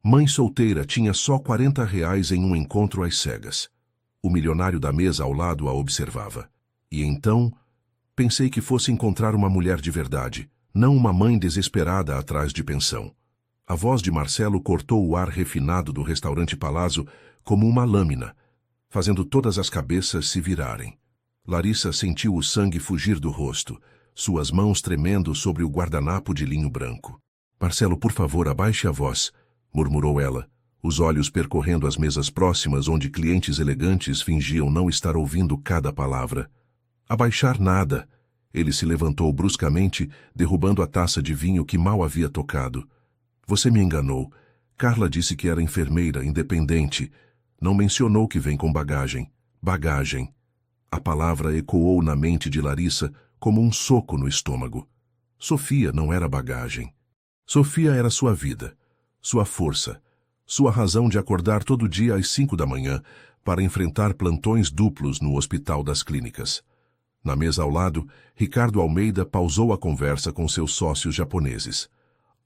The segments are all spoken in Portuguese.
Mãe solteira tinha só R$ 40 em um encontro às cegas. O milionário da mesa ao lado a observava. E então, pensei que fosse encontrar uma mulher de verdade, não uma mãe desesperada atrás de pensão. A voz de Marcelo cortou o ar refinado do restaurante Palazzo como uma lâmina, fazendo todas as cabeças se virarem. Larissa sentiu o sangue fugir do rosto, suas mãos tremendo sobre o guardanapo de linho branco. Marcelo, por favor, abaixe a voz, murmurou ela, os olhos percorrendo as mesas próximas onde clientes elegantes fingiam não estar ouvindo cada palavra. Abaixar nada. Ele se levantou bruscamente, derrubando a taça de vinho que mal havia tocado. Você me enganou. Carla disse que era enfermeira, independente. Não mencionou que vem com bagagem. Bagagem. A palavra ecoou na mente de Larissa como um soco no estômago. Sofia não era bagagem. Sofia era sua vida, sua força, sua razão de acordar todo dia às 5 da manhã para enfrentar plantões duplos no Hospital das Clínicas. Na mesa ao lado, Ricardo Almeida pausou a conversa com seus sócios japoneses.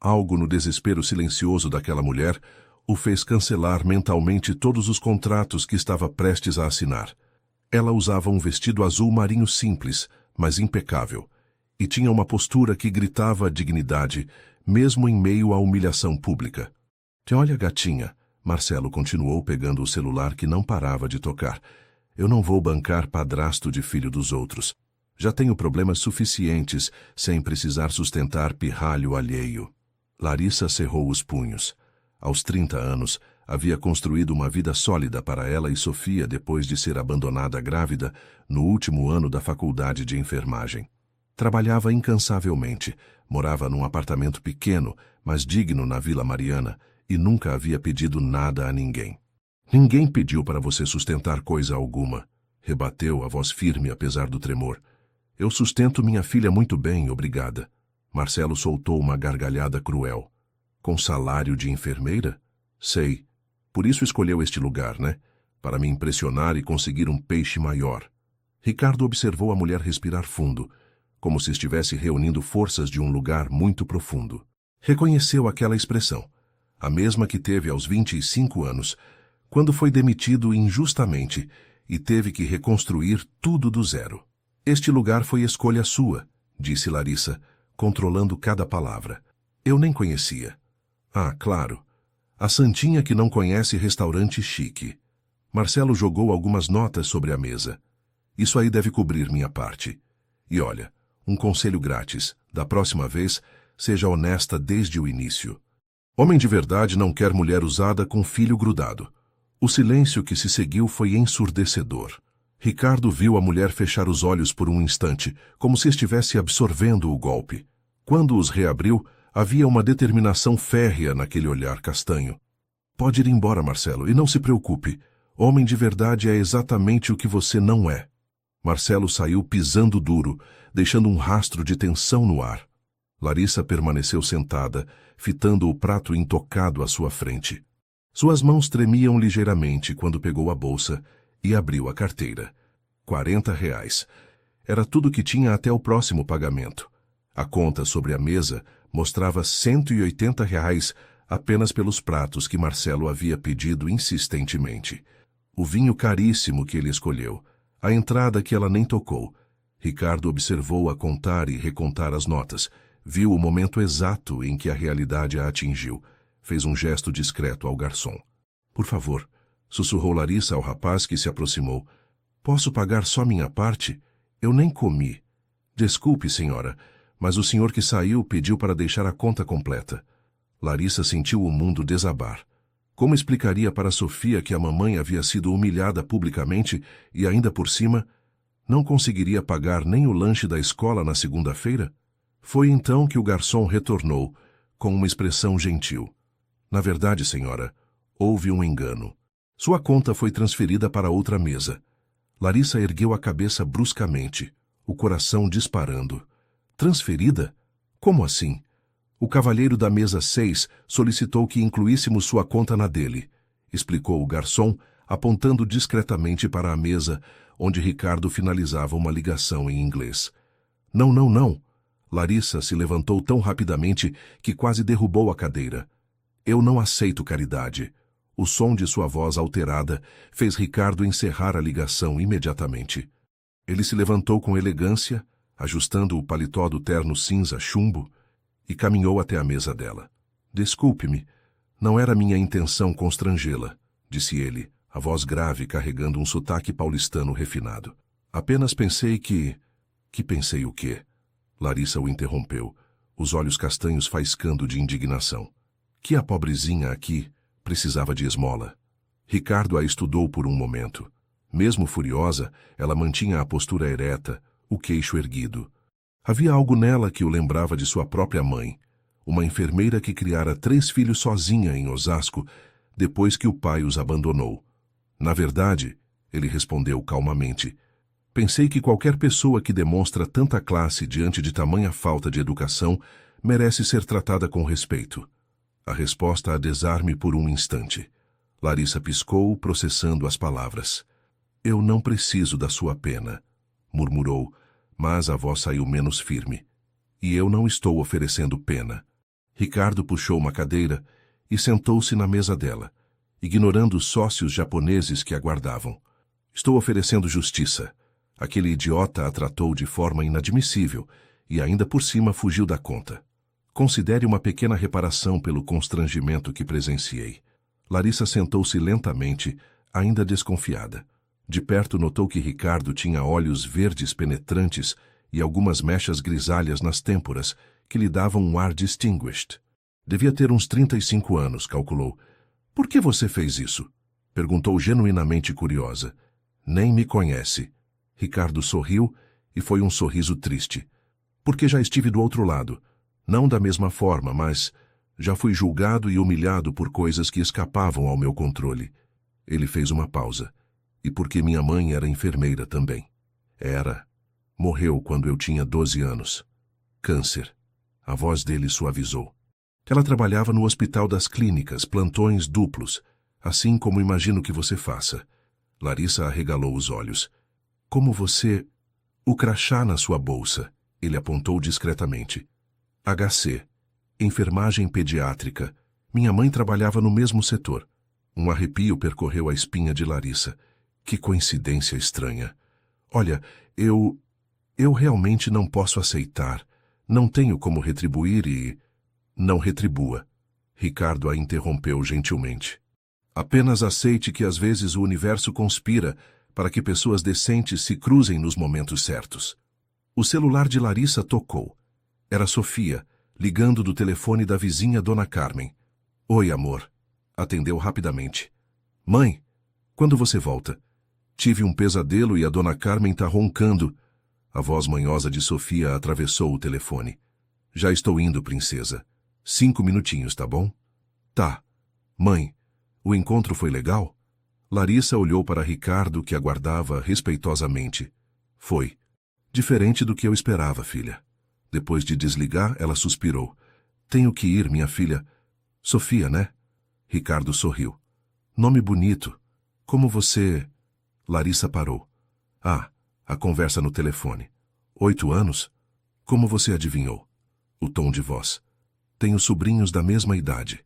Algo no desespero silencioso daquela mulher o fez cancelar mentalmente todos os contratos que estava prestes a assinar. Ela usava um vestido azul marinho simples, mas impecável, e tinha uma postura que gritava dignidade, mesmo em meio à humilhação pública. Te olha, gatinha, Marcelo continuou pegando o celular que não parava de tocar. Eu não vou bancar padrasto de filho dos outros. Já tenho problemas suficientes sem precisar sustentar pirralho alheio. Larissa cerrou os punhos. Aos 30 anos, havia construído uma vida sólida para ela e Sofia depois de ser abandonada grávida no último ano da faculdade de enfermagem. Trabalhava incansavelmente, morava num apartamento pequeno, mas digno na Vila Mariana, e nunca havia pedido nada a ninguém. Ninguém pediu para você sustentar coisa alguma, rebateu a voz firme apesar do tremor. Eu sustento minha filha muito bem, obrigada. Marcelo soltou uma gargalhada cruel. Com salário de enfermeira? Sei. Por isso escolheu este lugar, né? Para me impressionar e conseguir um peixe maior. Ricardo observou a mulher respirar fundo, como se estivesse reunindo forças de um lugar muito profundo. Reconheceu aquela expressão, a mesma que teve aos 25 anos, quando foi demitido injustamente e teve que reconstruir tudo do zero. Este lugar foi escolha sua, disse Larissa, controlando cada palavra. Eu nem conhecia. Ah, claro. A santinha que não conhece restaurante chique. Marcelo jogou algumas notas sobre a mesa. Isso aí deve cobrir minha parte. E olha, um conselho grátis. Da próxima vez, seja honesta desde o início. Homem de verdade não quer mulher usada com filho grudado. O silêncio que se seguiu foi ensurdecedor. Ricardo viu a mulher fechar os olhos por um instante, como se estivesse absorvendo o golpe. Quando os reabriu, havia uma determinação férrea naquele olhar castanho. Pode ir embora, Marcelo, e não se preocupe. Homem de verdade é exatamente o que você não é. Marcelo saiu pisando duro, deixando um rastro de tensão no ar. Larissa permaneceu sentada, fitando o prato intocado à sua frente. Suas mãos tremiam ligeiramente quando pegou a bolsa e abriu a carteira. R$ 40. Era tudo que tinha até o próximo pagamento. A conta sobre a mesa mostrava R$ 180 apenas pelos pratos que Marcelo havia pedido insistentemente. O vinho caríssimo que ele escolheu, a entrada que ela nem tocou. Ricardo observou-a contar e recontar as notas, viu o momento exato em que a realidade a atingiu. Fez um gesto discreto ao garçom. Por favor, sussurrou Larissa ao rapaz que se aproximou. Posso pagar só minha parte? Eu nem comi. Desculpe, senhora, mas o senhor que saiu pediu para deixar a conta completa. Larissa sentiu o mundo desabar. Como explicaria para Sofia que a mamãe havia sido humilhada publicamente e ainda por cima não conseguiria pagar nem o lanche da escola na segunda-feira? Foi então que o garçom retornou, com uma expressão gentil. Na verdade, senhora, houve um engano. Sua conta foi transferida para outra mesa. Larissa ergueu a cabeça bruscamente, o coração disparando. Transferida? Como assim? O cavalheiro da mesa 6 solicitou que incluíssemos sua conta na dele, explicou o garçom, apontando discretamente para a mesa, onde Ricardo finalizava uma ligação em inglês. Não, não, não. Larissa se levantou tão rapidamente que quase derrubou a cadeira. Eu não aceito caridade. O som de sua voz alterada fez Ricardo encerrar a ligação imediatamente. Ele se levantou com elegância, ajustando o paletó do terno cinza chumbo, e caminhou até a mesa dela. Desculpe-me, não era minha intenção constrangê-la, disse ele, a voz grave carregando um sotaque paulistano refinado. Apenas pensei que... Que pensei o quê? Larissa o interrompeu, os olhos castanhos faiscando de indignação. Que a pobrezinha aqui precisava de esmola. Ricardo a estudou por um momento. Mesmo furiosa, ela mantinha a postura ereta, o queixo erguido. Havia algo nela que o lembrava de sua própria mãe, uma enfermeira que criara 3 filhos sozinha em Osasco, depois que o pai os abandonou. Na verdade, ele respondeu calmamente, pensei que qualquer pessoa que demonstra tanta classe diante de tamanha falta de educação merece ser tratada com respeito. A resposta a desarme por um instante. Larissa piscou, processando as palavras. Eu não preciso da sua pena, murmurou, mas a voz saiu menos firme. E eu não estou oferecendo pena. Ricardo puxou uma cadeira e sentou-se na mesa dela, ignorando os sócios japoneses que aguardavam. Estou oferecendo justiça. Aquele idiota a tratou de forma inadmissível e ainda por cima fugiu da conta. Considere uma pequena reparação pelo constrangimento que presenciei. Larissa sentou-se lentamente, ainda desconfiada. De perto notou que Ricardo tinha olhos verdes penetrantes e algumas mechas grisalhas nas têmporas, que lhe davam um ar distinguished. Devia ter uns 35 anos, calculou. Por que você fez isso? Perguntou genuinamente curiosa. Nem me conhece. Ricardo sorriu e foi um sorriso triste. Porque já estive do outro lado. Não da mesma forma, mas já fui julgado e humilhado por coisas que escapavam ao meu controle. Ele fez uma pausa. E porque minha mãe era enfermeira também. Era. Morreu quando eu tinha 12 anos. Câncer. A voz dele suavizou. Ela trabalhava no Hospital das Clínicas, plantões duplos, assim como imagino que você faça. Larissa arregalou os olhos. Como você... O crachá na sua bolsa, ele apontou discretamente. HC. Enfermagem pediátrica. Minha mãe trabalhava no mesmo setor. Um arrepio percorreu a espinha de Larissa. Que coincidência estranha. Olha, eu realmente não posso aceitar. Não tenho como retribuir e... Não retribua. Ricardo a interrompeu gentilmente. Apenas aceite que às vezes o universo conspira para que pessoas decentes se cruzem nos momentos certos. O celular de Larissa tocou. Era Sofia, ligando do telefone da vizinha Dona Carmen. Oi, amor. Atendeu rapidamente. Mãe, quando você volta? Tive um pesadelo e a Dona Carmen tá roncando. A voz manhosa de Sofia atravessou o telefone. Já estou indo, princesa. 5 minutinhos, tá bom? Tá. Mãe, o encontro foi legal? Larissa olhou para Ricardo, que aguardava respeitosamente. Foi. Diferente do que eu esperava, filha. Depois de desligar, ela suspirou. Tenho que ir, minha filha. Sofia, né? Ricardo sorriu. Nome bonito. Como você... Larissa parou. Ah, a conversa no telefone. 8 anos? Como você adivinhou? O tom de voz. Tenho sobrinhos da mesma idade.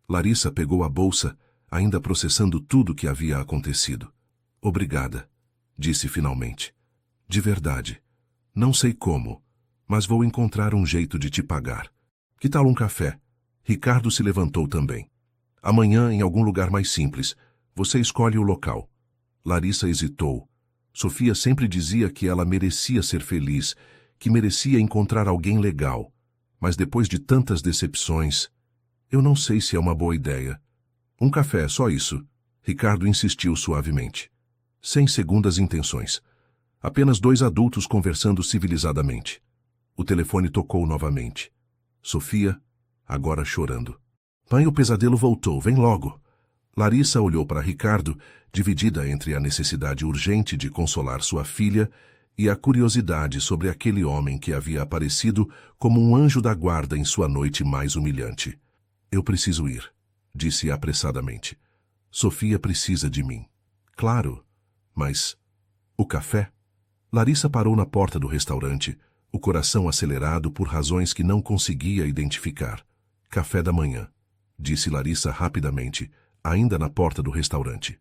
Larissa pegou a bolsa, ainda processando tudo que havia acontecido. Obrigada, disse finalmente. De verdade. Não sei como, mas vou encontrar um jeito de te pagar. Que tal um café? Ricardo se levantou também. Amanhã, em algum lugar mais simples, você escolhe o local. Larissa hesitou. Sofia sempre dizia que ela merecia ser feliz, que merecia encontrar alguém legal. Mas depois de tantas decepções, eu não sei se é uma boa ideia. Um café, só isso. Ricardo insistiu suavemente. Sem segundas intenções. Apenas 2 adultos conversando civilizadamente. O telefone tocou novamente. Sofia, agora chorando. Mãe, o pesadelo voltou, vem logo. Larissa olhou para Ricardo, dividida entre a necessidade urgente de consolar sua filha e a curiosidade sobre aquele homem que havia aparecido como um anjo da guarda em sua noite mais humilhante. Eu preciso ir, disse apressadamente. Sofia precisa de mim. Claro, mas... O café? Larissa parou na porta do restaurante, o coração acelerado por razões que não conseguia identificar. Café da manhã. disse Larissa rapidamente, ainda na porta do restaurante.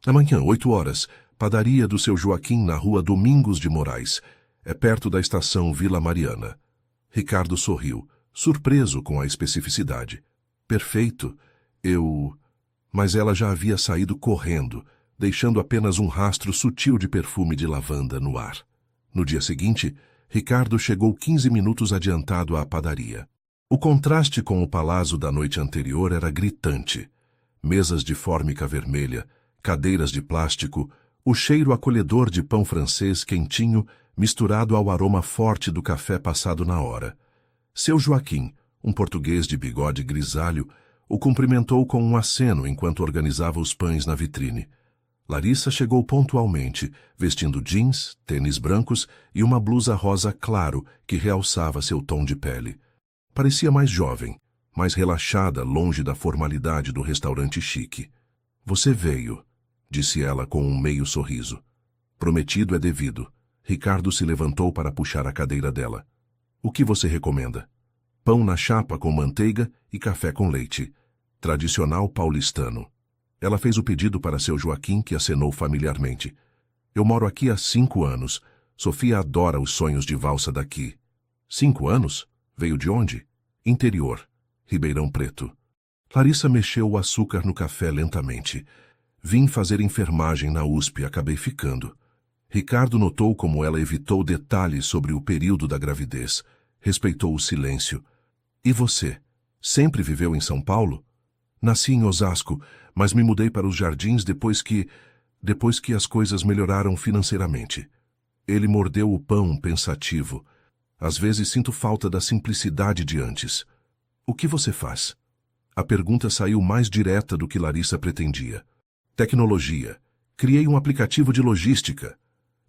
Amanhã, 8 horas, padaria do seu Joaquim na rua Domingos de Moraes. É perto da estação Vila Mariana. Ricardo sorriu, surpreso com a especificidade. Perfeito. Mas ela já havia saído correndo, deixando apenas um rastro sutil de perfume de lavanda no ar. No dia seguinte, Ricardo chegou 15 minutos adiantado à padaria. O contraste com o palazzo da noite anterior era gritante. Mesas de fórmica vermelha, cadeiras de plástico, o cheiro acolhedor de pão francês quentinho misturado ao aroma forte do café passado na hora. Seu Joaquim, um português de bigode grisalho, o cumprimentou com um aceno enquanto organizava os pães na vitrine. Larissa chegou pontualmente, vestindo jeans, tênis brancos e uma blusa rosa claro que realçava seu tom de pele. Parecia mais jovem, mais relaxada, longe da formalidade do restaurante chique. Você veio, disse ela com um meio sorriso. Prometido é devido. Ricardo se levantou para puxar a cadeira dela. O que você recomenda? Pão na chapa com manteiga e café com leite. Tradicional paulistano. Ela fez o pedido para seu Joaquim, que acenou familiarmente. Eu moro aqui há 5 anos. Sofia adora os sonhos de valsa daqui. 5 anos? Veio de onde? Interior. Ribeirão Preto. Larissa mexeu o açúcar no café lentamente. Vim fazer enfermagem na USP e acabei ficando. Ricardo notou como ela evitou detalhes sobre o período da gravidez. Respeitou o silêncio. E você? Sempre viveu em São Paulo? Nasci em Osasco, mas me mudei para os Jardins depois que as coisas melhoraram financeiramente. Ele mordeu o pão pensativo. Às vezes sinto falta da simplicidade de antes. O que você faz? A pergunta saiu mais direta do que Larissa pretendia. Tecnologia. Criei um aplicativo de logística.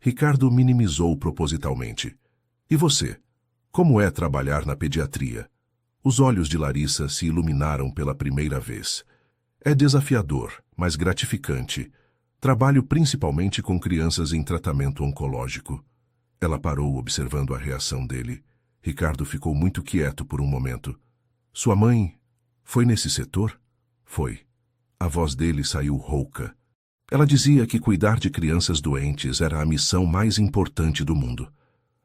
Ricardo minimizou propositalmente. E você? Como é trabalhar na pediatria? Os olhos de Larissa se iluminaram pela primeira vez. É desafiador, mas gratificante. Trabalho principalmente com crianças em tratamento oncológico. Ela parou observando a reação dele. Ricardo ficou muito quieto por um momento. Sua mãe foi nesse setor? Foi. A voz dele saiu rouca. Ela dizia que cuidar de crianças doentes era a missão mais importante do mundo.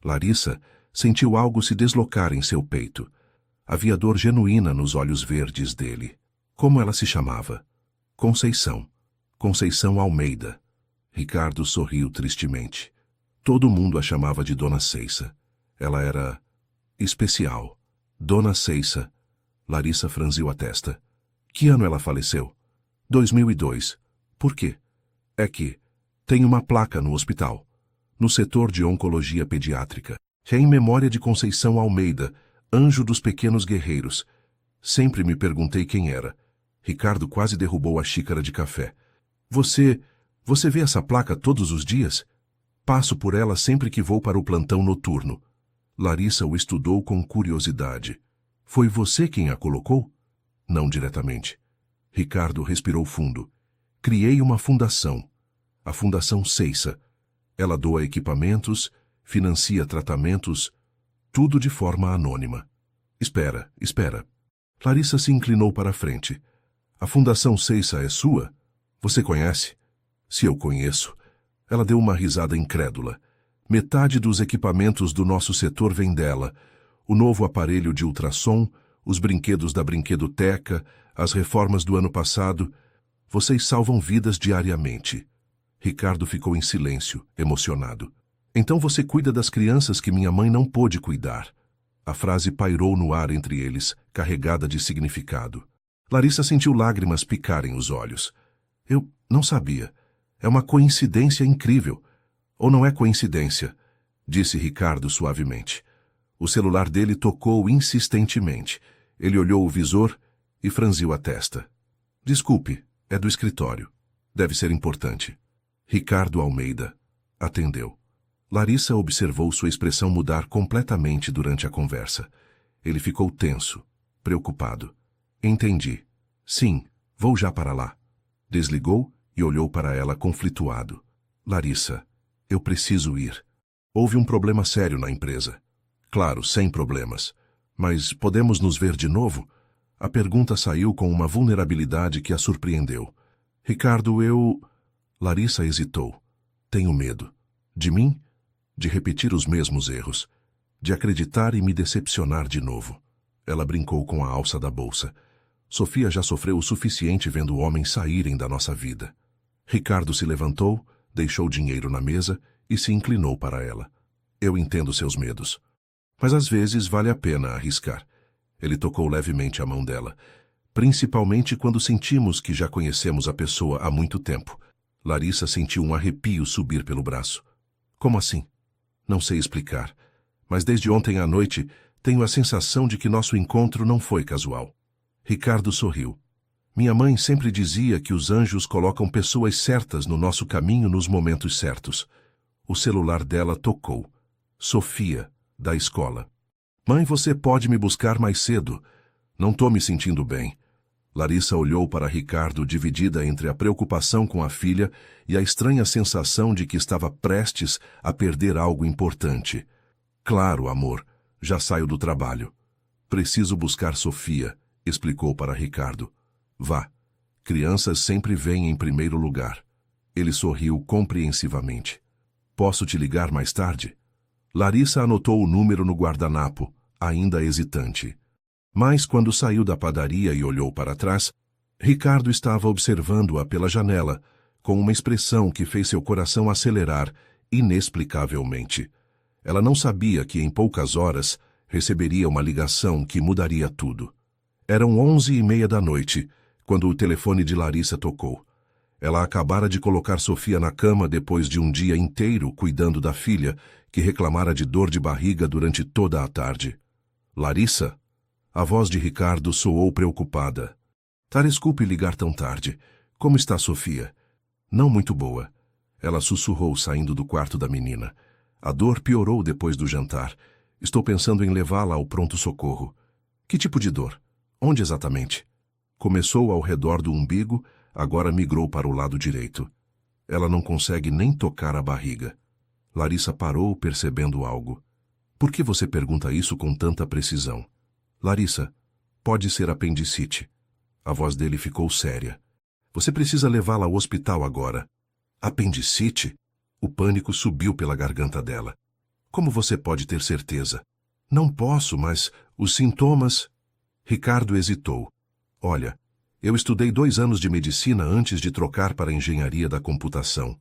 Larissa sentiu algo se deslocar em seu peito. Havia dor genuína nos olhos verdes dele. Como ela se chamava? Conceição. Conceição Almeida. Ricardo sorriu tristemente. Todo mundo a chamava de Dona Ceissa. Ela era especial. Dona Ceissa. Larissa franziu a testa. Que ano ela faleceu? 2002. Por quê? É que tem uma placa no hospital, no setor de oncologia pediátrica. É em memória de Conceição Almeida, anjo dos pequenos guerreiros. Sempre me perguntei quem era. Ricardo quase derrubou a xícara de café. Você vê essa placa todos os dias? Passo por ela sempre que vou para o plantão noturno. Larissa o estudou com curiosidade. Foi você quem a colocou? Não diretamente. Ricardo respirou fundo. Criei uma fundação. A Fundação Ceissa. Ela doa equipamentos, financia tratamentos, tudo de forma anônima. Espera. Larissa se inclinou para a frente. A Fundação Ceissa é sua? Você conhece? Se eu conheço. Ela deu uma risada incrédula. Metade dos equipamentos do nosso setor vem dela. O novo aparelho de ultrassom, os brinquedos da brinquedoteca, as reformas do ano passado. Vocês salvam vidas diariamente. Ricardo ficou em silêncio, emocionado. Então você cuida das crianças que minha mãe não pôde cuidar. A frase pairou no ar entre eles, carregada de significado. Larissa sentiu lágrimas picarem os olhos. Eu não sabia. É uma coincidência incrível. Ou não é coincidência? Disse Ricardo suavemente. O celular dele tocou insistentemente. Ele olhou o visor e franziu a testa. Desculpe, é do escritório. Deve ser importante. Ricardo Almeida atendeu. Larissa observou sua expressão mudar completamente durante a conversa. Ele ficou tenso, preocupado. Entendi. Sim, vou já para lá. Desligou e olhou para ela conflituado. Larissa, eu preciso ir. Houve um problema sério na empresa. Claro, sem problemas. Mas podemos nos ver de novo? A pergunta saiu com uma vulnerabilidade que a surpreendeu. Ricardo, Larissa hesitou. Tenho medo. De mim? De repetir os mesmos erros. De acreditar e me decepcionar de novo. Ela brincou com a alça da bolsa. Sofia já sofreu o suficiente vendo homens saírem da nossa vida. Ricardo se levantou, deixou dinheiro na mesa e se inclinou para ela. Eu entendo seus medos. Mas às vezes vale a pena arriscar. Ele tocou levemente a mão dela, principalmente quando sentimos que já conhecemos a pessoa há muito tempo. Larissa sentiu um arrepio subir pelo braço. Como assim? Não sei explicar, mas desde ontem à noite tenho a sensação de que nosso encontro não foi casual. Ricardo sorriu. Minha mãe sempre dizia que os anjos colocam pessoas certas no nosso caminho nos momentos certos. O celular dela tocou. Sofia, da escola. Mãe, você pode me buscar mais cedo? Não tô me sentindo bem. Larissa olhou para Ricardo, dividida entre a preocupação com a filha e a estranha sensação de que estava prestes a perder algo importante. Claro, amor, já saio do trabalho. Preciso buscar Sofia, explicou para Ricardo. Vá. Crianças sempre vêm em primeiro lugar. Ele sorriu compreensivamente. Posso te ligar mais tarde? Larissa anotou o número no guardanapo, ainda hesitante. Mas quando saiu da padaria e olhou para trás, Ricardo estava observando-a pela janela, com uma expressão que fez seu coração acelerar inexplicavelmente. Ela não sabia que em poucas horas receberia uma ligação que mudaria tudo. Eram 11h30 da noite, quando o telefone de Larissa tocou. Ela acabara de colocar Sofia na cama depois de um dia inteiro cuidando da filha, que reclamara de dor de barriga durante toda a tarde. Larissa? A voz de Ricardo soou preocupada. Desculpe ligar tão tarde. Como está Sofia? Não muito boa. Ela sussurrou saindo do quarto da menina. A dor piorou depois do jantar. Estou pensando em levá-la ao pronto-socorro. Que tipo de dor? Onde exatamente? Começou ao redor do umbigo, agora migrou para o lado direito. Ela não consegue nem tocar a barriga. Larissa parou, percebendo algo. Por que você pergunta isso com tanta precisão? Larissa, pode ser apendicite. A voz dele ficou séria. Você precisa levá-la ao hospital agora. Apendicite? O pânico subiu pela garganta dela. Como você pode ter certeza? Não posso, mas os sintomas... Ricardo hesitou. Olha, eu estudei 2 anos de medicina antes de trocar para a engenharia da computação.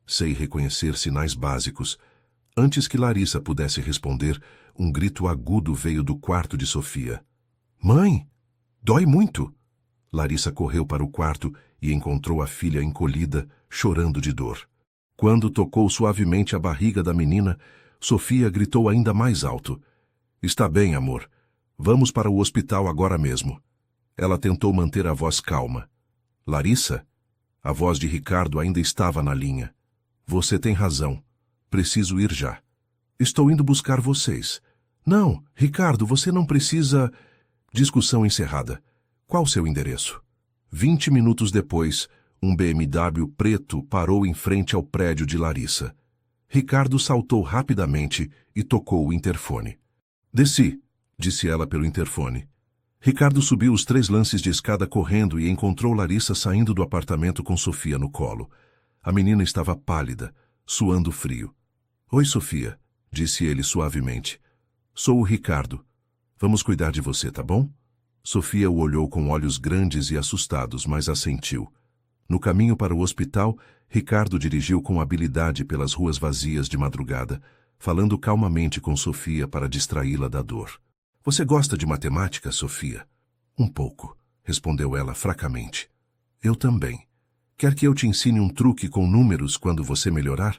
Sei reconhecer sinais básicos. Antes que Larissa pudesse responder, um grito agudo veio do quarto de Sofia. Mãe! Dói muito! Larissa correu para o quarto e encontrou a filha encolhida, chorando de dor. Quando tocou suavemente a barriga da menina, Sofia gritou ainda mais alto. Está bem, amor. Vamos para o hospital agora mesmo. Ela tentou manter a voz calma. Larissa? A voz de Ricardo ainda estava na linha. Você tem razão. Preciso ir já. Estou indo buscar vocês. Não, Ricardo, você não precisa... Discussão encerrada. Qual seu endereço? 20 minutos depois, um BMW preto parou em frente ao prédio de Larissa. Ricardo saltou rapidamente e tocou o interfone. Desci, disse ela pelo interfone. Ricardo subiu os 3 lances de escada correndo e encontrou Larissa saindo do apartamento com Sofia no colo. A menina estava pálida, suando frio. Oi, Sofia, disse ele suavemente. Sou o Ricardo. Vamos cuidar de você, tá bom? Sofia o olhou com olhos grandes e assustados, mas assentiu. No caminho para o hospital, Ricardo dirigiu com habilidade pelas ruas vazias de madrugada, falando calmamente com Sofia para distraí-la da dor. Você gosta de matemática, Sofia? Um pouco, respondeu ela fracamente. Eu também. Quer que eu te ensine um truque com números quando você melhorar?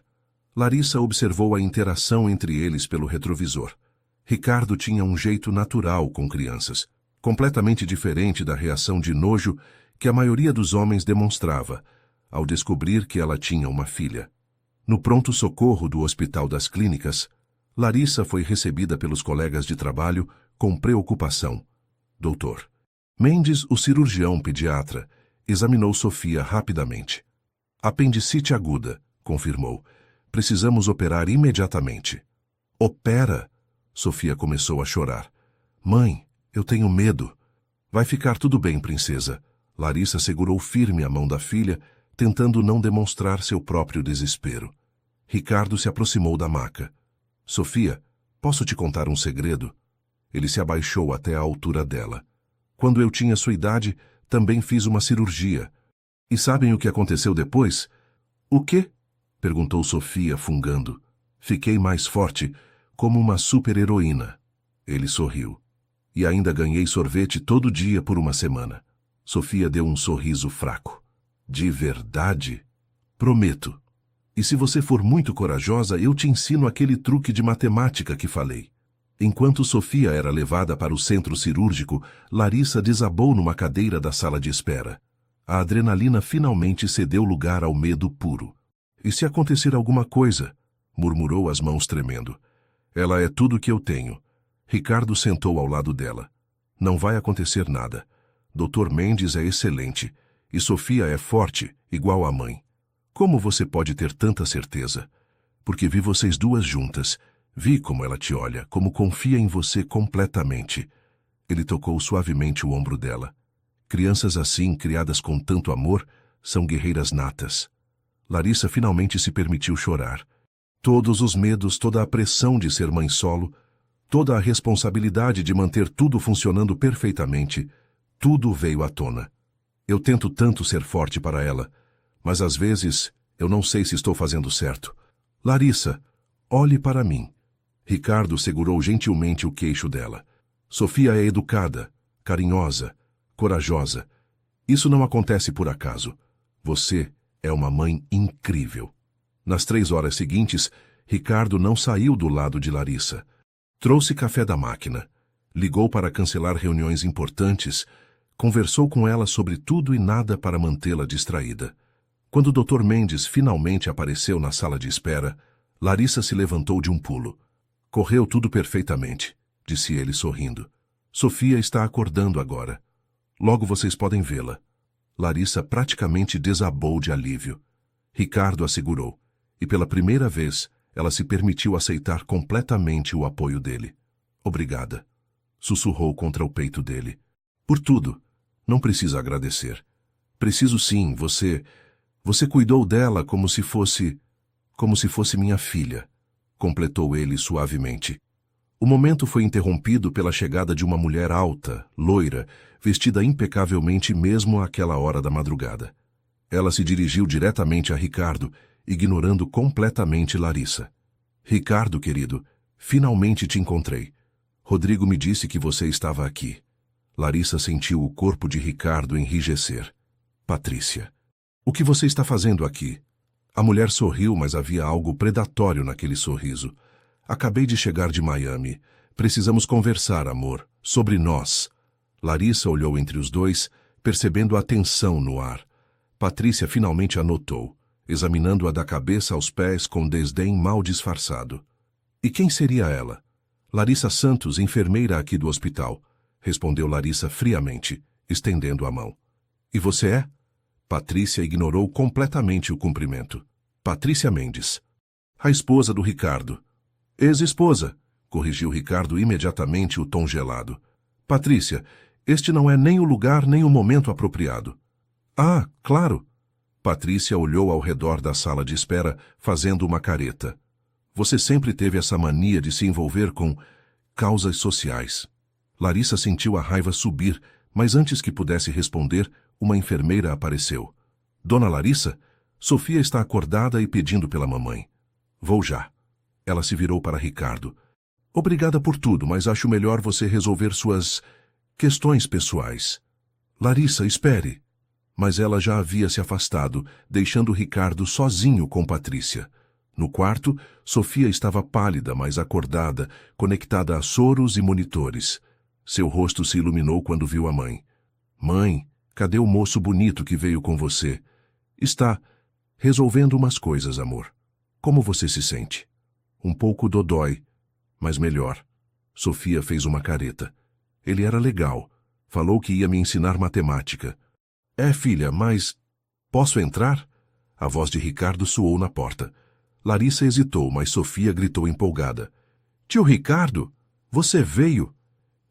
Larissa observou a interação entre eles pelo retrovisor. Ricardo tinha um jeito natural com crianças, completamente diferente da reação de nojo que a maioria dos homens demonstrava ao descobrir que ela tinha uma filha. No pronto-socorro do Hospital das Clínicas, Larissa foi recebida pelos colegas de trabalho com preocupação. Doutor Mendes, o cirurgião pediatra, examinou Sofia rapidamente. Apendicite aguda, confirmou. Precisamos operar imediatamente. Opera? Sofia começou a chorar. Mãe, eu tenho medo. Vai ficar tudo bem, princesa. Larissa segurou firme a mão da filha, tentando não demonstrar seu próprio desespero. Ricardo se aproximou da maca. Sofia, posso te contar um segredo? Ele se abaixou até a altura dela. Quando eu tinha sua idade, também fiz uma cirurgia. E sabem o que aconteceu depois? O quê? Perguntou Sofia, fungando. Fiquei mais forte, como uma super-heroína. Ele sorriu. E ainda ganhei sorvete todo dia por uma semana. Sofia deu um sorriso fraco. De verdade? Prometo. E se você for muito corajosa, eu te ensino aquele truque de matemática que falei. Enquanto Sofia era levada para o centro cirúrgico, Larissa desabou numa cadeira da sala de espera. A adrenalina finalmente cedeu lugar ao medo puro. E se acontecer alguma coisa? Murmurou, as mãos tremendo. Ela é tudo que eu tenho. Ricardo sentou ao lado dela. Não vai acontecer nada. Dr. Mendes é excelente. E Sofia é forte, igual à mãe. Como você pode ter tanta certeza? Porque vi vocês duas juntas. Vi como ela te olha, como confia em você completamente. Ele tocou suavemente o ombro dela. Crianças assim, criadas com tanto amor, são guerreiras natas. Larissa finalmente se permitiu chorar. Todos os medos, toda a pressão de ser mãe solo, toda a responsabilidade de manter tudo funcionando perfeitamente, tudo veio à tona. Eu tento tanto ser forte para ela, mas às vezes eu não sei se estou fazendo certo. Larissa, olhe para mim. Ricardo segurou gentilmente o queixo dela. Sofia é educada, carinhosa, corajosa. Isso não acontece por acaso. Você é uma mãe incrível. Nas 3 horas seguintes, Ricardo não saiu do lado de Larissa. Trouxe café da máquina, ligou para cancelar reuniões importantes, conversou com ela sobre tudo e nada para mantê-la distraída. Quando o Dr. Mendes finalmente apareceu na sala de espera, Larissa se levantou de um pulo. Correu tudo perfeitamente, disse ele sorrindo. Sofia está acordando agora. Logo vocês podem vê-la. Larissa praticamente desabou de alívio. Ricardo a segurou, e pela primeira vez ela se permitiu aceitar completamente o apoio dele. Obrigada, sussurrou contra o peito dele. Por tudo. Não precisa agradecer. Preciso sim, você cuidou dela como se fosse minha filha, completou ele suavemente. O momento foi interrompido pela chegada de uma mulher alta, loira, vestida impecavelmente mesmo àquela hora da madrugada. Ela se dirigiu diretamente a Ricardo, ignorando completamente Larissa. Ricardo, querido, finalmente te encontrei. Rodrigo me disse que você estava aqui. Larissa sentiu o corpo de Ricardo enrijecer. Patrícia, o que você está fazendo aqui? A mulher sorriu, mas havia algo predatório naquele sorriso. Acabei de chegar de Miami. Precisamos conversar, amor, sobre nós. Larissa olhou entre os dois, percebendo a tensão no ar. Patrícia finalmente a notou, examinando-a da cabeça aos pés com desdém mal disfarçado. E quem seria ela? Larissa Santos, enfermeira aqui do hospital, respondeu Larissa friamente, estendendo a mão. E você é? Patrícia ignorou completamente o cumprimento. Patrícia Mendes. A esposa do Ricardo. Ex-esposa, corrigiu Ricardo imediatamente o tom gelado. Patrícia, este não é nem o lugar nem o momento apropriado. Ah, claro. Patrícia olhou ao redor da sala de espera, fazendo uma careta. Você sempre teve essa mania de se envolver com causas sociais. Larissa sentiu a raiva subir, mas antes que pudesse responder, uma enfermeira apareceu. Dona Larissa, Sofia está acordada e pedindo pela mamãe. Vou já. Ela se virou para Ricardo. Obrigada por tudo, mas acho melhor você resolver suas questões pessoais. Larissa, espere. Mas ela já havia se afastado, deixando Ricardo sozinho com Patrícia. No quarto, Sofia estava pálida, mas acordada, conectada a soros e monitores. Seu rosto se iluminou quando viu a mãe. Mãe, cadê o moço bonito que veio com você? Está resolvendo umas coisas, amor. Como você se sente? Um pouco dodói, mas melhor. Sofia fez uma careta. Ele era legal. Falou que ia me ensinar matemática. É, filha, mas... Posso entrar? A voz de Ricardo soou na porta. Larissa hesitou, mas Sofia gritou empolgada. Tio Ricardo, você veio?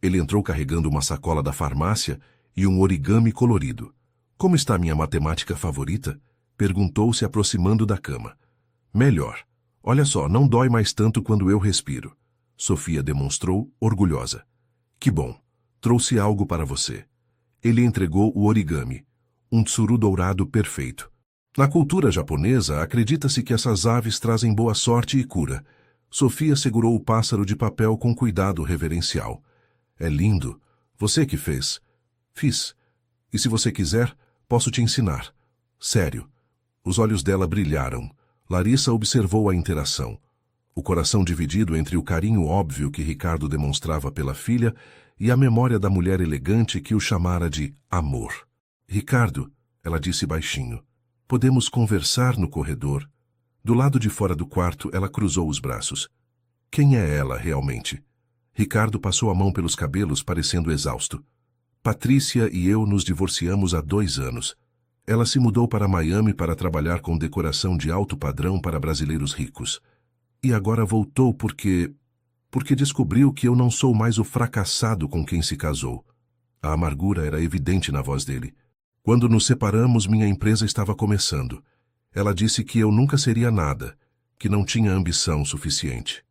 Ele entrou carregando uma sacola da farmácia e um origami colorido. Como está minha matemática favorita? Perguntou, se aproximando da cama. Melhor. Olha só, não dói mais tanto quando eu respiro. Sofia demonstrou, orgulhosa. Que bom. Trouxe algo para você. Ele entregou o origami. Um tsuru dourado perfeito. Na cultura japonesa, acredita-se que essas aves trazem boa sorte e cura. Sofia segurou o pássaro de papel com cuidado reverencial. É lindo. Você que fez. Fiz. E se você quiser, posso te ensinar. Sério. Os olhos dela brilharam. Larissa observou a interação. O coração dividido entre o carinho óbvio que Ricardo demonstrava pela filha e a memória da mulher elegante que o chamara de amor. Ricardo, ela disse baixinho, podemos conversar no corredor? Do lado de fora do quarto, ela cruzou os braços. Quem é ela, realmente? Ricardo passou a mão pelos cabelos, parecendo exausto. Patrícia e eu nos divorciamos há 2 anos. Ela se mudou para Miami para trabalhar com decoração de alto padrão para brasileiros ricos. E agora voltou porque descobriu que eu não sou mais o fracassado com quem se casou. A amargura era evidente na voz dele. Quando nos separamos, minha empresa estava começando. Ela disse que eu nunca seria nada, que não tinha ambição suficiente.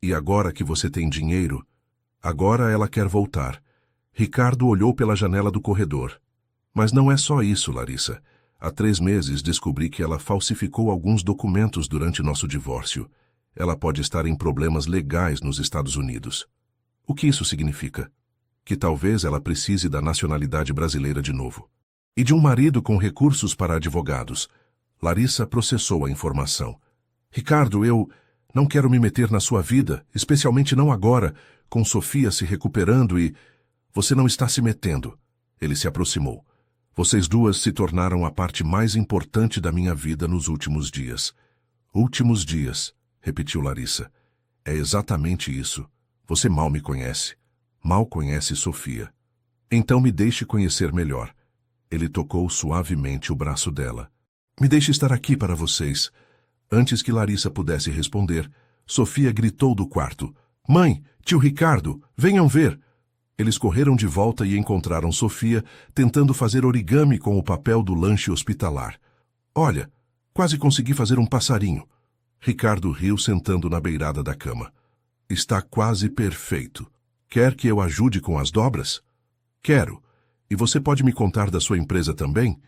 E agora que você tem dinheiro, agora ela quer voltar. Ricardo olhou pela janela do corredor. Mas não é só isso, Larissa. Há 3 meses descobri que ela falsificou alguns documentos durante nosso divórcio. Ela pode estar em problemas legais nos Estados Unidos. O que isso significa? Que talvez ela precise da nacionalidade brasileira de novo. E de um marido com recursos para advogados. Larissa processou a informação. Ricardo, eu não quero me meter na sua vida, especialmente não agora, com Sofia se recuperando e... Você não está se metendo. Ele se aproximou. Vocês duas se tornaram a parte mais importante da minha vida nos últimos dias. Últimos dias, repetiu Larissa. É exatamente isso. Você mal me conhece. Mal conhece Sofia. Então me deixe conhecer melhor. Ele tocou suavemente o braço dela. Me deixe estar aqui para vocês. Antes que Larissa pudesse responder, Sofia gritou do quarto. Mãe, tio Ricardo, venham ver! Eles correram de volta e encontraram Sofia tentando fazer origami com o papel do lanche hospitalar. Olha, quase consegui fazer um passarinho. Ricardo riu sentando na beirada da cama. Está quase perfeito. Quer que eu ajude com as dobras? Quero. E você pode me contar da sua empresa também?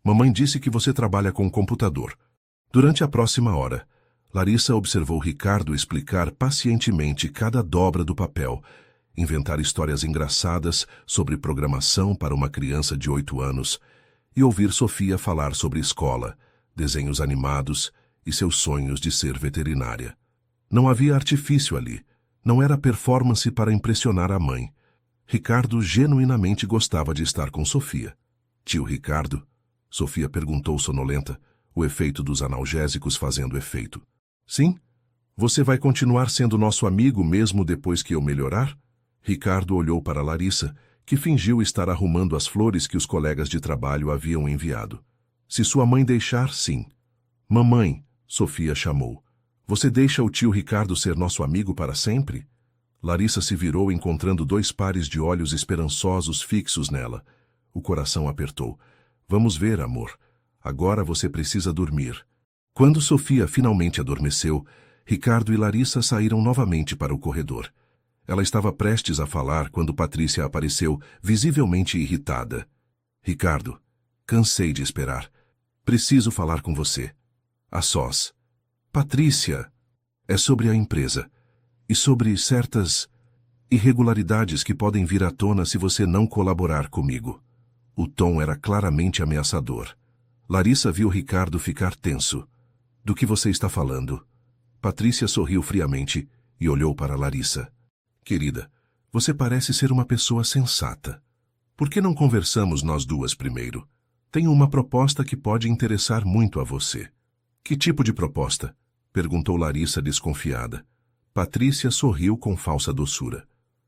Mamãe disse que você trabalha com computador. Durante a próxima hora, Larissa observou Ricardo explicar pacientemente cada dobra do papel, inventar histórias engraçadas sobre programação para uma criança de 8 anos e ouvir Sofia falar sobre escola, desenhos animados e seus sonhos de ser veterinária. Não havia artifício ali, não era performance para impressionar a mãe. Ricardo genuinamente gostava de estar com Sofia. Tio Ricardo? Sofia perguntou sonolenta, o efeito dos analgésicos fazendo efeito. Sim? Você vai continuar sendo nosso amigo mesmo depois que eu melhorar? Ricardo olhou para Larissa, que fingiu estar arrumando as flores que os colegas de trabalho haviam enviado. Se sua mãe deixar, sim. Mamãe, Sofia chamou. Você deixa o tio Ricardo ser nosso amigo para sempre? Larissa se virou encontrando 2 pares de olhos esperançosos fixos nela. O coração apertou. Vamos ver, amor. Agora você precisa dormir. Quando Sofia finalmente adormeceu, Ricardo e Larissa saíram novamente para o corredor. Ela estava prestes a falar quando Patrícia apareceu, visivelmente irritada. Ricardo, cansei de esperar. Preciso falar com você. A sós. Patrícia, é sobre a empresa e sobre certas irregularidades que podem vir à tona se você não colaborar comigo. O tom era claramente ameaçador. Larissa viu Ricardo ficar tenso. Do que você está falando? Patrícia sorriu friamente e olhou para Larissa. Querida, você parece ser uma pessoa sensata. Por que não conversamos nós duas primeiro? Tenho uma proposta que pode interessar muito a você. Que tipo de proposta? Perguntou Larissa desconfiada. Patrícia sorriu com falsa doçura.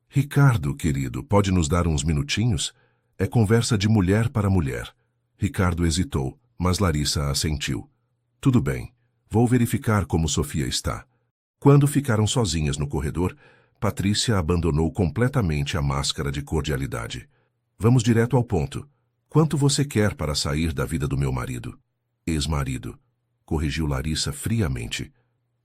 Ricardo, querido, pode nos dar uns minutinhos? É conversa de mulher para mulher. Ricardo hesitou, mas Larissa assentiu. Tudo bem, vou verificar como Sofia está. Quando ficaram sozinhas no corredor, Patrícia abandonou completamente a máscara de cordialidade. Vamos direto ao ponto. Quanto você quer para sair da vida do meu marido? Ex-marido, corrigiu Larissa friamente.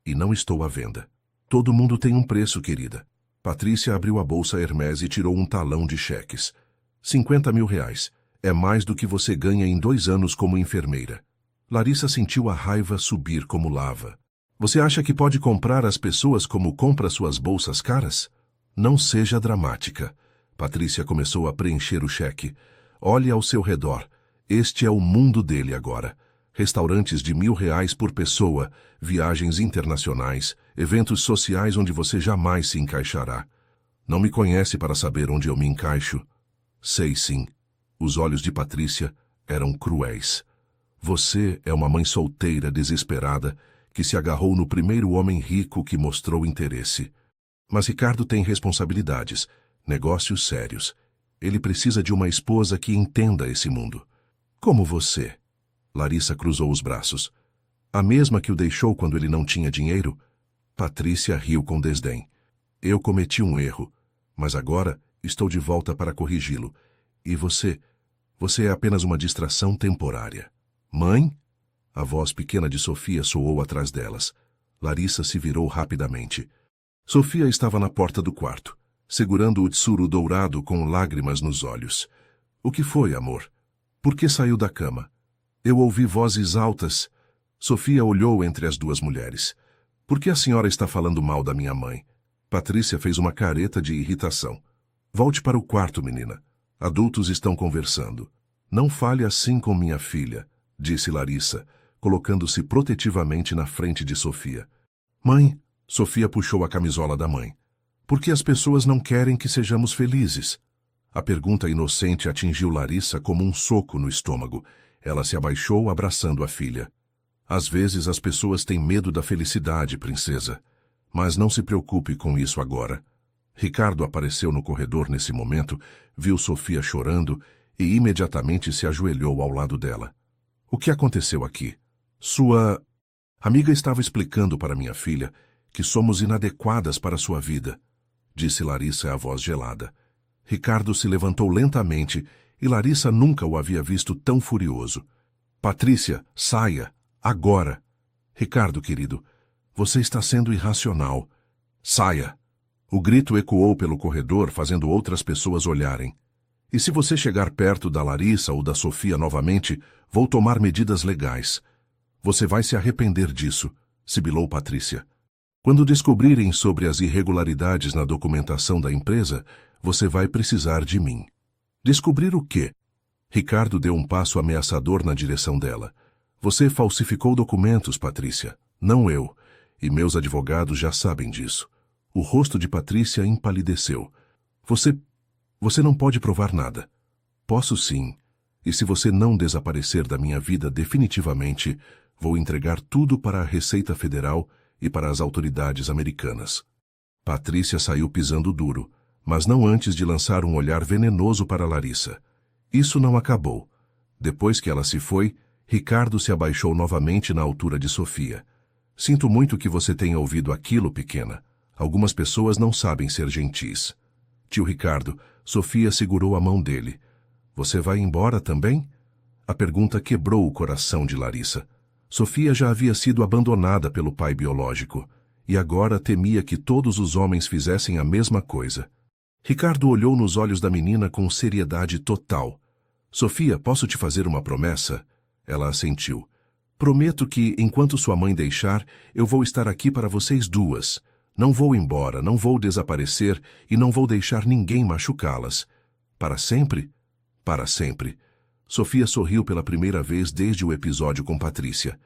E não estou à venda. Todo mundo tem um preço, querida. Patrícia abriu a bolsa Hermès e tirou um talão de cheques. 50 mil reais. É mais do que você ganha em 2 anos como enfermeira. Larissa sentiu a raiva subir como lava. Você acha que pode comprar as pessoas como compra suas bolsas caras? Não seja dramática. Patrícia começou a preencher o cheque. Olhe ao seu redor. Este é o mundo dele agora. Restaurantes de R$ 1.000 por pessoa, viagens internacionais, eventos sociais onde você jamais se encaixará. Não me conhece para saber onde eu me encaixo? Sei sim. Os olhos de Patrícia eram cruéis. Você é uma mãe solteira desesperada que se agarrou no primeiro homem rico que mostrou interesse. Mas Ricardo tem responsabilidades, negócios sérios. Ele precisa de uma esposa que entenda esse mundo. Como você. Larissa cruzou os braços. A mesma que o deixou quando ele não tinha dinheiro? Patrícia riu com desdém. Eu cometi um erro, mas agora estou de volta para corrigi-lo. E você? Você é apenas uma distração temporária. Mãe? A voz pequena de Sofia soou atrás delas. Larissa se virou rapidamente. Sofia estava na porta do quarto, segurando o tsuru dourado com lágrimas nos olhos. O que foi, amor? Por que saiu da cama? Eu ouvi vozes altas. Sofia olhou entre as duas mulheres. Por que a senhora está falando mal da minha mãe? Patrícia fez uma careta de irritação. Volte para o quarto, menina. Adultos estão conversando. Não fale assim com minha filha, disse Larissa, colocando-se protetivamente na frente de Sofia. Mãe, Sofia puxou a camisola da mãe. Por que as pessoas não querem que sejamos felizes? A pergunta inocente atingiu Larissa como um soco no estômago. Ela se abaixou, abraçando a filha. Às vezes as pessoas têm medo da felicidade, princesa. Mas não se preocupe com isso agora. Ricardo apareceu no corredor nesse momento, viu Sofia chorando e imediatamente se ajoelhou ao lado dela. O que aconteceu aqui? Sua amiga estava explicando para minha filha que somos inadequadas para sua vida, disse Larissa a voz gelada. Ricardo se levantou lentamente e Larissa nunca o havia visto tão furioso. Patrícia, saia, agora. Ricardo, querido, você está sendo irracional. Saia. O grito ecoou pelo corredor, fazendo outras pessoas olharem. E se você chegar perto da Larissa ou da Sofia novamente, vou tomar medidas legais. Você vai se arrepender disso, sibilou Patrícia. Quando descobrirem sobre as irregularidades na documentação da empresa, você vai precisar de mim. Descobrir o quê? Ricardo deu um passo ameaçador na direção dela. Você falsificou documentos, Patrícia. Não eu. E meus advogados já sabem disso. O rosto de Patrícia empalideceu. Você não pode provar nada. Posso sim. E se você não desaparecer da minha vida definitivamente, vou entregar tudo para a Receita Federal e para as autoridades americanas. Patrícia saiu pisando duro, mas não antes de lançar um olhar venenoso para Larissa. Isso não acabou. Depois que ela se foi, Ricardo se abaixou novamente na altura de Sofia. Sinto muito que você tenha ouvido aquilo, pequena. Algumas pessoas não sabem ser gentis. Tio Ricardo, Sofia segurou a mão dele. Você vai embora também? A pergunta quebrou o coração de Larissa. Sofia já havia sido abandonada pelo pai biológico, e agora temia que todos os homens fizessem a mesma coisa. Ricardo olhou nos olhos da menina com seriedade total. Sofia, posso te fazer uma promessa? Ela assentiu. Prometo que, enquanto sua mãe deixar, eu vou estar aqui para vocês duas. Não vou embora, não vou desaparecer e não vou deixar ninguém machucá-las. Para sempre? Para sempre. Sofia sorriu pela primeira vez desde o episódio com Patrícia.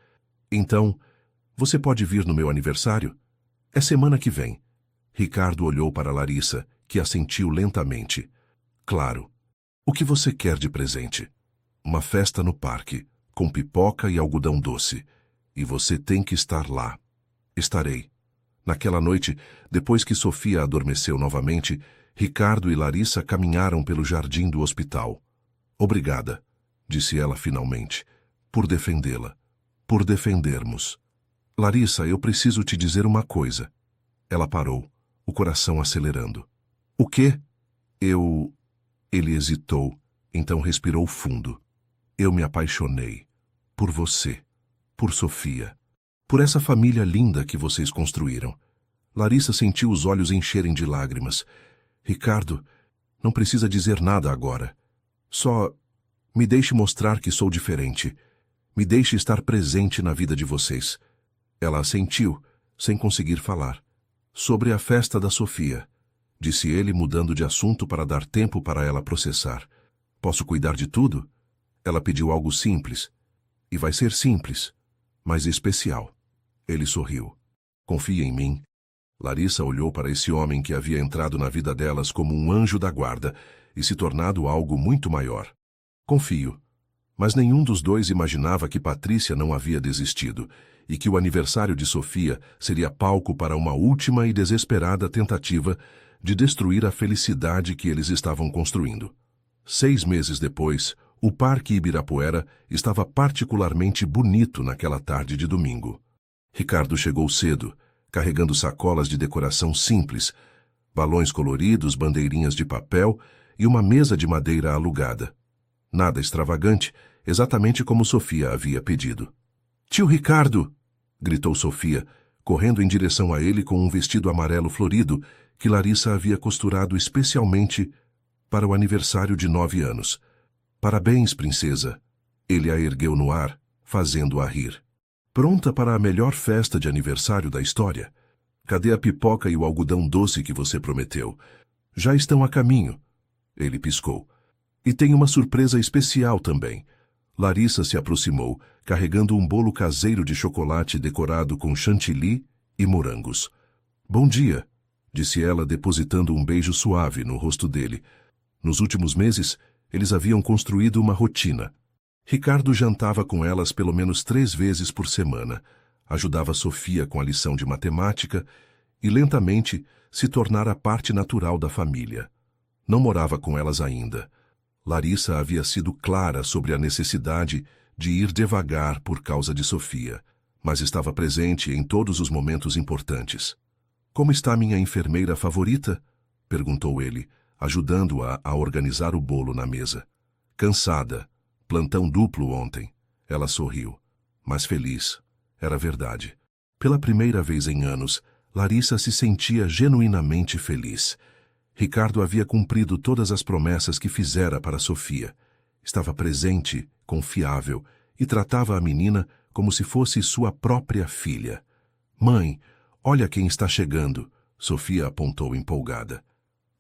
Então, você pode vir no meu aniversário? É semana que vem. Ricardo olhou para Larissa, que assentiu lentamente. Claro. O que você quer de presente? Uma festa no parque, com pipoca e algodão doce. E você tem que estar lá. Estarei. Naquela noite, depois que Sofia adormeceu novamente, Ricardo e Larissa caminharam pelo jardim do hospital. Obrigada, disse ela finalmente, por defendê-la, por defendermos. Larissa, eu preciso te dizer uma coisa. Ela parou. o coração acelerando. O quê? Eu... Ele hesitou, então respirou fundo. Eu me apaixonei. Por você. Por Sofia. Por essa família linda que vocês construíram. Larissa sentiu os olhos encherem de lágrimas. Ricardo, não precisa dizer nada agora. Só me deixe mostrar que sou diferente. Me deixe estar presente na vida de vocês. Ela assentiu, sem conseguir falar. Sobre a festa da Sofia, disse ele, mudando de assunto para dar tempo para ela processar. Posso cuidar de tudo? Ela pediu algo simples. E vai ser simples, mas especial. Ele sorriu. Confia em mim. Larissa olhou para esse homem que havia entrado na vida delas como um anjo da guarda e se tornado algo muito maior. Confio. Mas nenhum dos dois imaginava que Patrícia não havia desistido e que o aniversário de Sofia seria palco para uma última e desesperada tentativa de destruir a felicidade que eles estavam construindo. 6 meses depois, o Parque Ibirapuera estava particularmente bonito naquela tarde de domingo. Ricardo chegou cedo, carregando sacolas de decoração simples, balões coloridos, bandeirinhas de papel e uma mesa de madeira alugada. Nada extravagante, exatamente como Sofia havia pedido. Tio Ricardo! Gritou Sofia, correndo em direção a ele com um vestido amarelo florido que Larissa havia costurado especialmente para o aniversário de 9 anos. Parabéns, princesa! Ele a ergueu no ar, fazendo-a rir. Pronta para a melhor festa de aniversário da história? Cadê a pipoca e o algodão doce que você prometeu? Já estão a caminho. Ele piscou. E tem uma surpresa especial também. Larissa se aproximou, carregando um bolo caseiro de chocolate decorado com chantilly e morangos. Bom dia, disse ela, depositando um beijo suave no rosto dele. Nos últimos meses, eles haviam construído uma rotina. Ricardo jantava com elas pelo menos 3 vezes por semana, ajudava Sofia com a lição de matemática e, lentamente, se tornara parte natural da família. Não morava com elas ainda. Larissa havia sido clara sobre a necessidade de ir devagar por causa de Sofia, mas estava presente em todos os momentos importantes. Como está minha enfermeira favorita? Perguntou ele, ajudando-a a organizar o bolo na mesa. Cansada. Plantão duplo ontem. Ela sorriu. Mas feliz. Era verdade. Pela primeira vez em anos, Larissa se sentia genuinamente feliz. Ricardo havia cumprido todas as promessas que fizera para Sofia. Estava presente, confiável, e tratava a menina como se fosse sua própria filha. Mãe, olha quem está chegando, Sofia apontou empolgada.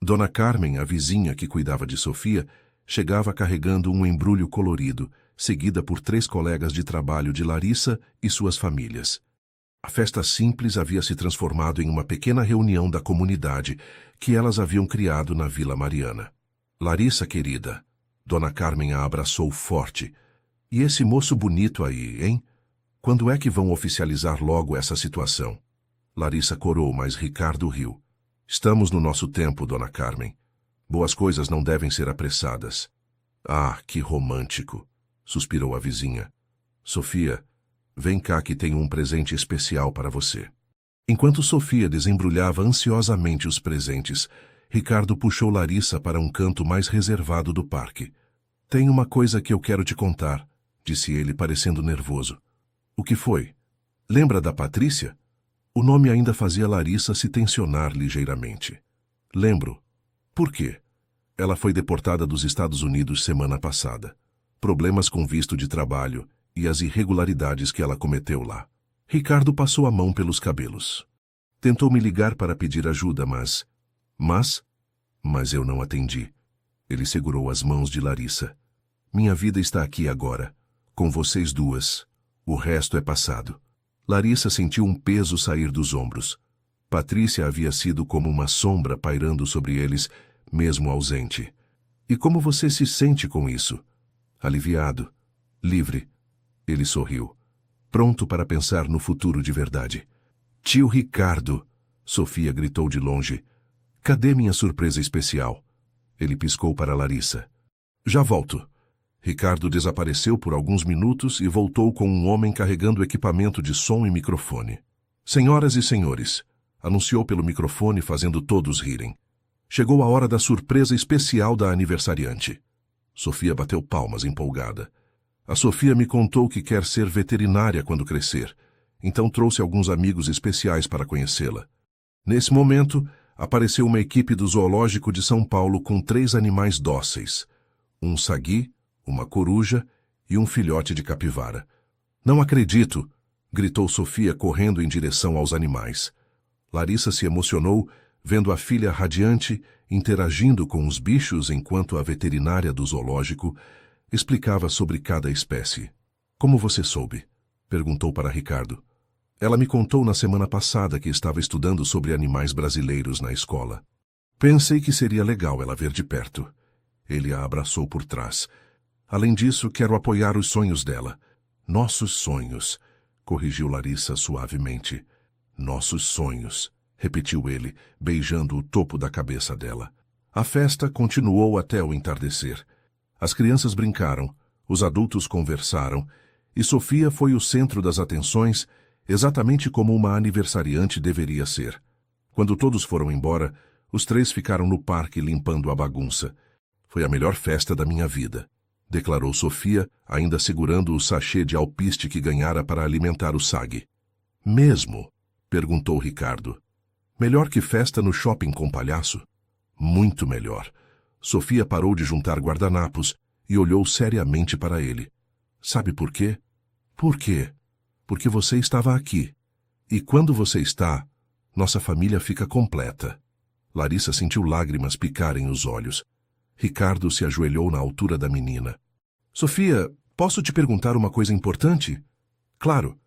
Dona Carmen, a vizinha que cuidava de Sofia, chegava carregando um embrulho colorido, seguida por 3 colegas de trabalho de Larissa e suas famílias. A festa simples havia se transformado em uma pequena reunião da comunidade que elas haviam criado na Vila Mariana. Larissa, querida, Dona Carmen a abraçou forte. E esse moço bonito aí, hein? Quando é que vão oficializar logo essa situação? Larissa corou, mas Ricardo riu. Estamos no nosso tempo, Dona Carmen. Boas coisas não devem ser apressadas. Ah, que romântico, suspirou a vizinha. Sofia, vem cá que tenho um presente especial para você. Enquanto Sofia desembrulhava ansiosamente os presentes, Ricardo puxou Larissa para um canto mais reservado do parque. Tem uma coisa que eu quero te contar, disse ele, parecendo nervoso. O que foi? Lembra da Patrícia? O nome ainda fazia Larissa se tensionar ligeiramente. Lembro. Por quê? Ela foi deportada dos Estados Unidos semana passada. Problemas com visto de trabalho e as irregularidades que ela cometeu lá. Ricardo passou a mão pelos cabelos. Tentou me ligar para pedir ajuda, mas eu não atendi. Ele segurou as mãos de Larissa. Minha vida está aqui agora, com vocês duas. O resto é passado. Larissa sentiu um peso sair dos ombros. Patrícia havia sido como uma sombra pairando sobre eles, mesmo ausente. E como você se sente com isso? Aliviado. Livre. Ele sorriu. Pronto para pensar no futuro de verdade. Tio Ricardo, Sofia gritou de longe. Cadê minha surpresa especial? Ele piscou para Larissa. Já volto. Ricardo desapareceu por alguns minutos e voltou com um homem carregando equipamento de som e microfone. Senhoras e senhores, anunciou pelo microfone, fazendo todos rirem. Chegou a hora da surpresa especial da aniversariante. Sofia bateu palmas, empolgada. A Sofia me contou que quer ser veterinária quando crescer, então trouxe alguns amigos especiais para conhecê-la. Nesse momento, apareceu uma equipe do Zoológico de São Paulo com 3 animais dóceis: um sagui, uma coruja e um filhote de capivara. "Não acredito!" gritou Sofia, correndo em direção aos animais. Larissa se emocionou, vendo a filha radiante interagindo com os bichos enquanto a veterinária do zoológico explicava sobre cada espécie. "Como você soube?" perguntou para Ricardo. "Ela me contou na semana passada que estava estudando sobre animais brasileiros na escola. Pensei que seria legal ela ver de perto." Ele a abraçou por trás. "Além disso, quero apoiar os sonhos dela." "Nossos sonhos", corrigiu Larissa suavemente. "Nossos sonhos", repetiu ele, beijando o topo da cabeça dela. A festa continuou até o entardecer. As crianças brincaram, os adultos conversaram, e Sofia foi o centro das atenções, exatamente como uma aniversariante deveria ser. Quando todos foram embora, os 3 ficaram no parque limpando a bagunça. "Foi a melhor festa da minha vida", declarou Sofia, ainda segurando o sachê de alpiste que ganhara para alimentar o Sag. "Mesmo?" perguntou Ricardo. "Melhor que festa no shopping com palhaço?" "Muito melhor." Sofia parou de juntar guardanapos e olhou seriamente para ele. "Sabe por quê?" "Por quê?" "Porque você estava aqui. E quando você está, nossa família fica completa." Larissa sentiu lágrimas picarem os olhos. Ricardo se ajoelhou na altura da menina. "Sofia, posso te perguntar uma coisa importante?" "Claro.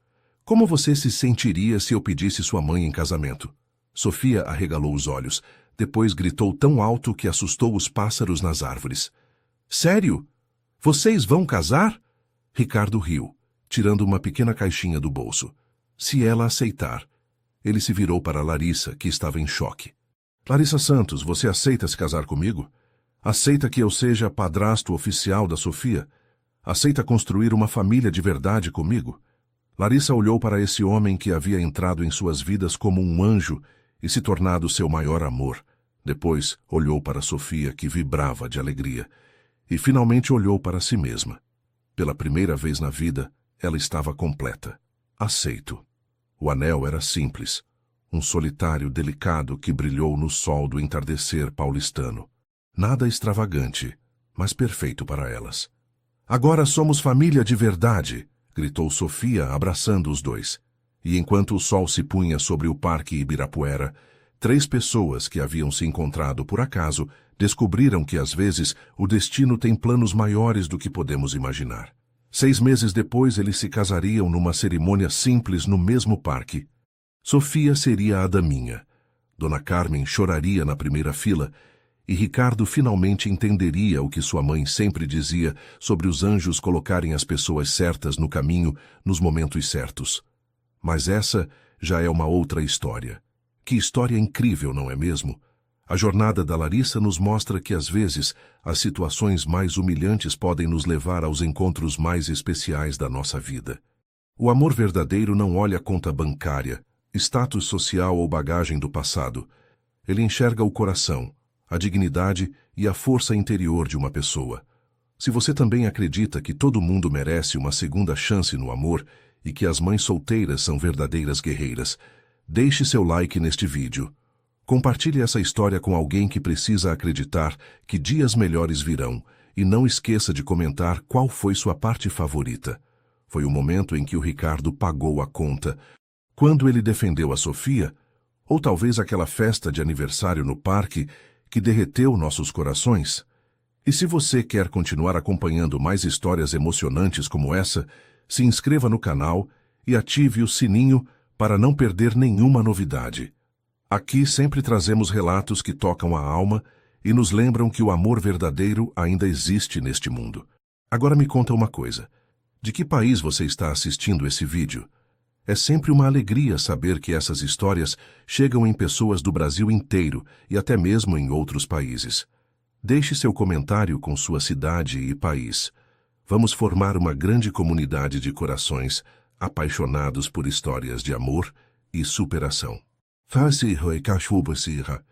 Como você se sentiria se eu pedisse sua mãe em casamento?" Sofia arregalou os olhos. Depois gritou tão alto que assustou os pássaros nas árvores. "Sério? Vocês vão casar?" Ricardo riu, tirando uma pequena caixinha do bolso. "Se ela aceitar." Ele se virou para Larissa, que estava em choque. "Larissa Santos, você aceita se casar comigo? Aceita que eu seja padrasto oficial da Sofia? Aceita construir uma família de verdade comigo?" Larissa olhou para esse homem que havia entrado em suas vidas como um anjo e se tornado seu maior amor. Depois olhou para Sofia, que vibrava de alegria, e finalmente olhou para si mesma. Pela primeira vez na vida, ela estava completa. "Aceito." O anel era simples, um solitário delicado que brilhou no sol do entardecer paulistano. Nada extravagante, mas perfeito para elas. "Agora somos família de verdade!" gritou Sofia, abraçando os dois. E enquanto o sol se punha sobre o Parque Ibirapuera, 3 pessoas que haviam se encontrado por acaso descobriram que às vezes o destino tem planos maiores do que podemos imaginar. 6 meses depois eles se casariam numa cerimônia simples no mesmo parque. Sofia seria a daminha. Dona Carmen choraria na primeira fila e Ricardo finalmente entenderia o que sua mãe sempre dizia sobre os anjos colocarem as pessoas certas no caminho nos momentos certos. Mas essa já é uma outra história. Que história incrível, não é mesmo? A jornada da Larissa nos mostra que, às vezes, as situações mais humilhantes podem nos levar aos encontros mais especiais da nossa vida. O amor verdadeiro não olha a conta bancária, status social ou bagagem do passado. Ele enxerga o coração, a dignidade e a força interior de uma pessoa. Se você também acredita que todo mundo merece uma segunda chance no amor e que as mães solteiras são verdadeiras guerreiras, deixe seu like neste vídeo. Compartilhe essa história com alguém que precisa acreditar que dias melhores virão e não esqueça de comentar qual foi sua parte favorita. Foi o momento em que o Ricardo pagou a conta, quando ele defendeu a Sofia, ou talvez aquela festa de aniversário no parque que derreteu nossos corações? E se você quer continuar acompanhando mais histórias emocionantes como essa, se inscreva no canal e ative o sininho para não perder nenhuma novidade. Aqui sempre trazemos relatos que tocam a alma e nos lembram que o amor verdadeiro ainda existe neste mundo. Agora me conta uma coisa. De que país você está assistindo esse vídeo? É sempre uma alegria saber que essas histórias chegam em pessoas do Brasil inteiro e até mesmo em outros países. Deixe seu comentário com sua cidade e país. Vamos formar uma grande comunidade de corações apaixonados por histórias de amor e superação. Fasi hoi kashuba sira.